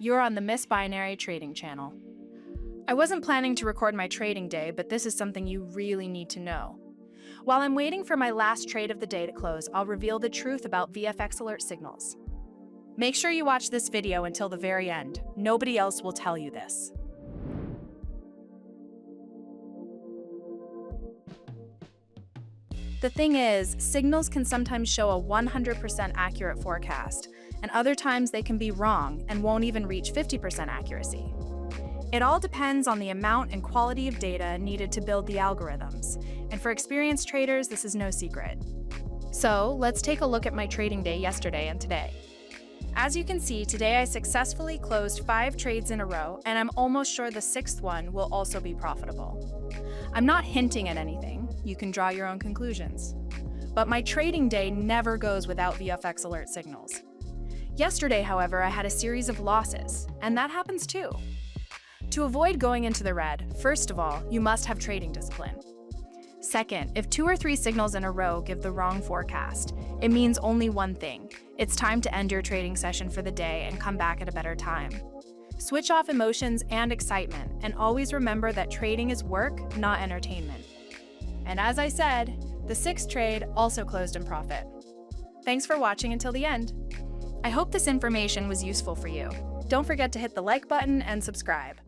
You're on the Miss Binary Trading channel. I wasn't planning to record my trading day, but this is something you really need to know. While I'm waiting for my last trade of the day to close, I'll reveal the truth about vfxAlert signals. Make sure you watch this video until the very end. Nobody else will tell you this. The thing is, signals can sometimes show a 100% accurate forecast, and other times they can be wrong and won't even reach 50% accuracy. It all depends on the amount and quality of data needed to build the algorithms, and for experienced traders, this is no secret. So, let's take a look at my trading day yesterday and today. As you can see, today I successfully closed 5 trades in a row, and I'm almost sure the 6th one will also be profitable. I'm not hinting at anything, you can draw your own conclusions. But my trading day never goes without vfxAlert signals. Yesterday, however, I had a series of losses, and that happens too. To avoid going into the red, first of all, you must have trading discipline. Second, if 2 or 3 signals in a row give the wrong forecast, it means only one thing. It's time to end your trading session for the day and come back at a better time. Switch off emotions and excitement, and always remember that trading is work, not entertainment. And as I said, the 6th trade also closed in profit. Thanks for watching until the end. I hope this information was useful for you. Don't forget to hit the like button and subscribe.